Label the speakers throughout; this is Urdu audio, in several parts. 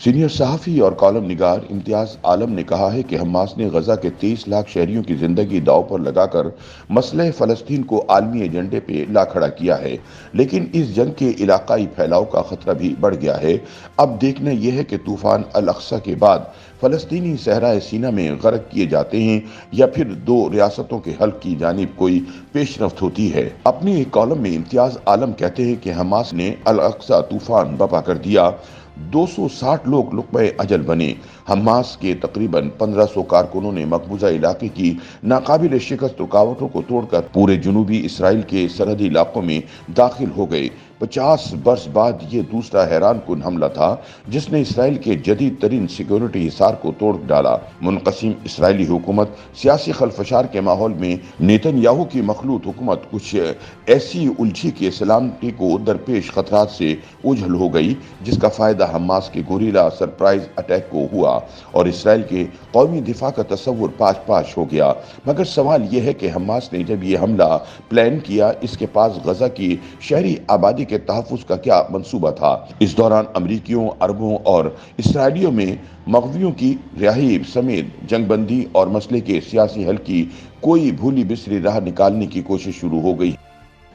Speaker 1: سینئر صحافی اور کالم نگار امتیاز عالم نے کہا ہے کہ حماس نے غزہ کے 23 لاکھ شہریوں کی زندگی داؤ پر لگا کر مسئلہ فلسطین کو عالمی ایجنڈے پہ لا کھڑا کیا ہے، لیکن اس جنگ کے علاقائی پھیلاؤ کا خطرہ بھی بڑھ گیا ہے۔ اب دیکھنا یہ ہے کہ طوفان الاقصی کے بعد فلسطینی صحرائے سینا میں غرق کیے جاتے ہیں یا پھر دو ریاستوں کے حل کی جانب کوئی پیش رفت ہوتی ہے۔ اپنے ایک کالم میں امتیاز عالم کہتے ہیں کہ حماس نے الاقصی طوفان برپا کر دیا، 260 لوگ لقمہ اجل بنے۔ حماس کے تقریباً 1500 کارکنوں نے مقبوضہ علاقے کی ناقابل شکست رکاوٹوں کو توڑ کر پورے جنوبی اسرائیل کے سرحدی علاقوں میں داخل ہو گئے۔ 50 برس بعد یہ دوسرا حیران کن حملہ تھا جس نے اسرائیل کے جدید ترین سیکیورٹی حصار کو توڑ ڈالا۔ منقسم اسرائیلی حکومت، سیاسی خلفشار کے ماحول میں نیتن یاہو کی مخلوط حکومت کچھ ایسی الجھی کہ سلامتی کو درپیش خطرات سے اوجھل ہو گئی، جس کا فائدہ حماس کے گوریلا سرپرائز اٹیک کو ہوا اور اسرائیل کے قومی دفاع کا تصور پاش پاش ہو گیا۔ مگر سوال یہ ہے کہ حماس نے جب یہ حملہ پلان کیا، اس کے پاس غزہ کی شہری آبادی کے تحفظ کا کیا منصوبہ تھا؟ اس دوران امریکیوں، عربوں اور اسرائیلیوں میں مغویوں کی رہائی سمیت جنگ بندی اور مسئلے کے سیاسی حل کی کوئی بھولی بسری راہ نکالنے کی کوشش شروع ہو گئی۔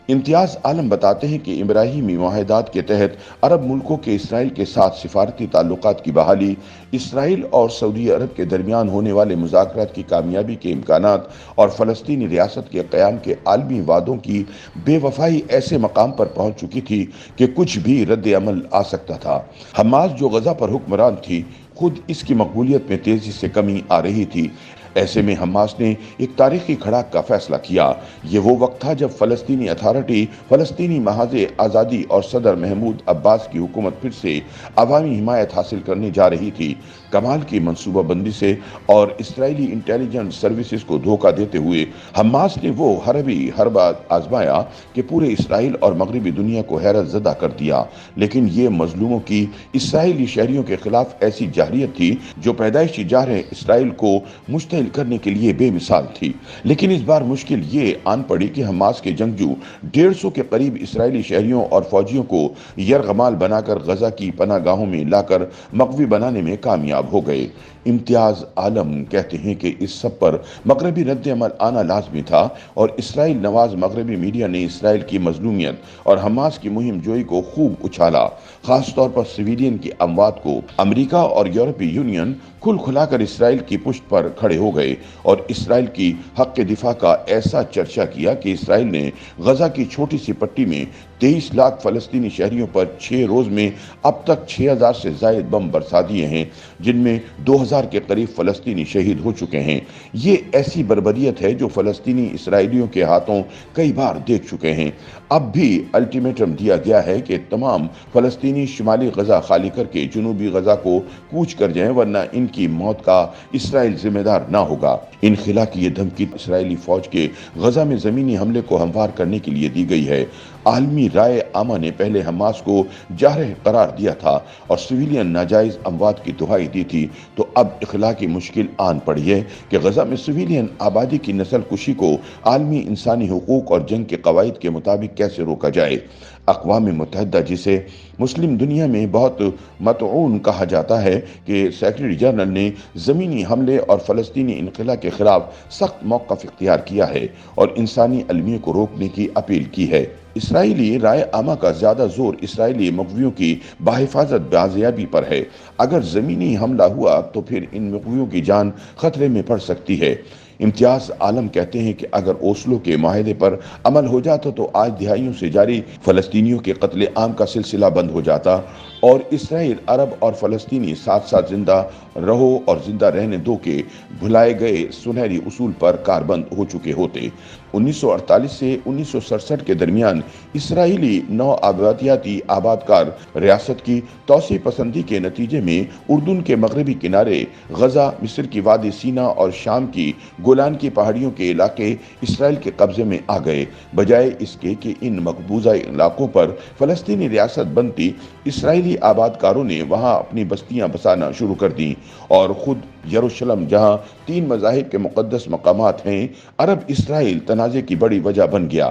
Speaker 1: امتیاز عالم بتاتے ہیں کہ ابراہیمی معاہدات کے تحت عرب ملکوں کے اسرائیل کے ساتھ سفارتی تعلقات کی بحالی، اسرائیل اور سعودی عرب کے درمیان ہونے والے مذاکرات کی کامیابی کے امکانات اور فلسطینی ریاست کے قیام کے عالمی وعدوں کی بے وفائی ایسے مقام پر پہنچ چکی تھی کہ کچھ بھی رد عمل آ سکتا تھا۔ حماس جو غزہ پر حکمران تھی، خود اس کی مقبولیت میں تیزی سے کمی آ رہی تھی۔ ایسے میں حماس نے ایک تاریخی کھڑاک کا فیصلہ کیا۔ یہ وہ وقت تھا جب فلسطینی اتھارٹی، فلسطینی محاذ آزادی اور صدر محمود عباس کی حکومت پھر سے عوامی حمایت حاصل کرنے جا رہی تھی۔ کمال کی منصوبہ بندی سے اور اسرائیلی انٹیلیجنس سروسز کو دھوکہ دیتے ہوئے حماس نے وہ حربی حربہ آزمایا کہ پورے اسرائیل اور مغربی دنیا کو حیرت زدہ کر دیا، لیکن یہ مظلوموں کی اسرائیلی شہریوں کے خلاف ایسی جارحیت تھی جو پیدائشی جارح اسرائیل کو مشتعل کرنے کے لیے بے مثال تھی۔ لیکن اس بار مشکل یہ آن پڑی کہ حماس کے جنگجو 150 کے قریب اسرائیلی شہریوں اور فوجیوں کو یرغمال بنا کر غزہ کی پناہ گاہوں میں لا کر مقوی بنانے میں کامیاب ہو گئے۔ امتیاز عالم کہتے ہیں کہ اس سب پر مغربی رد عمل آنا لازمی تھا اور اسرائیل نواز مغربی میڈیا نے اسرائیل کی مظلومیت اور حماس کی مہم جوئی کو خوب اچھالا، خاص طور پر سویلین کی اموات کو۔ امریکہ اور یورپی یونین کھل کھلا کر اسرائیل کی پشت پر کھڑے ہو گئے اور اسرائیل کی حق دفاع کا ایسا چرچا کیا کہ اسرائیل نے غزہ کی چھوٹی سی پٹی میں 23 لاکھ فلسطینی شہریوں پر 6 روز میں اب تک 6000 سے زائد بم برسا دیے ہیں، جن میں 2000 کے قریب فلسطینی شہید ہو چکے ہیں۔ یہ ایسی بربریت ہے جو فلسطینی اسرائیلیوں کے ہاتھوں کئی بار دیکھ چکے ہیں۔ اب بھی الٹیمیٹم دیا گیا ہے کہ تمام فلسطینی شمالی غزہ خالی کر کے جنوبی غزہ کو کوچ کر جائیں، ورنہ ان کی موت کا اسرائیل ذمہ دار نہ ہوگا۔ انخلا کی یہ دھمکی اسرائیلی فوج کے غزہ میں زمینی حملے کو ہموار کرنے کے لیے دی گئی ہے۔ عالمی رائے عامہ نے پہلے حماس کو جارح قرار دیا تھا اور سویلین ناجائز اموات کی دہائی دی تھی، تو اب اخلاق کی مشکل آن پڑی ہے کہ غزہ میں سویلین آبادی کی نسل کشی کو عالمی انسانی حقوق اور جنگ کے قواعد کے مطابق کیسے روکا جائے۔ اقوام متحدہ، جسے مسلم دنیا میں بہت مطعون کہا جاتا ہے، کہ سیکرٹری جنرل نے زمینی حملے اور فلسطینی انخلا کے خلاف سخت موقف اختیار کیا ہے اور انسانی المیے کو روکنے کی اپیل کی ہے۔ اسرائیلی رائے عامہ کا زیادہ زور اسرائیلی مغویوں کی بحفاظت بازیابی پر ہے۔ اگر زمینی حملہ ہوا تو پھر ان مغویوں کی جان خطرے میں پڑ سکتی ہے۔ امتیاز عالم کہتے ہیں کہ اگر اوسلو کے معاہدے پر عمل ہو جاتا تو آج دہائیوں سے جاری فلسطینیوں کے قتل عام کا سلسلہ بند ہو جاتا اور اسرائیل، عرب اور فلسطینی ساتھ ساتھ زندہ رہو اور زندہ رہنے دو کے بھلائے گئے سنہری اصول پر کاربند ہو چکے ہوتے۔ 1948 سے 1967 کے درمیان اسرائیلی نو آبادیاتی آبادکار ریاست کی توسیع پسندی کے نتیجے میں اردن کے مغربی کنارے، غزہ، مصر کی وادی سینا اور شام کی گولان کی پہاڑیوں کے علاقے اسرائیل کے قبضے میں آ گئے۔ بجائے اس کے کہ ان مقبوضہ علاقوں پر فلسطینی ریاست بنتی، اسرائیلی آبادکاروں نے وہاں اپنی بستیاں بسانا شروع کر دیں اور خود یروشلم، جہاں 3 مذاہب کے مقدس مقامات ہیں، عرب اسرائیل تنازع کی بڑی وجہ بن گیا۔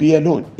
Speaker 1: PLO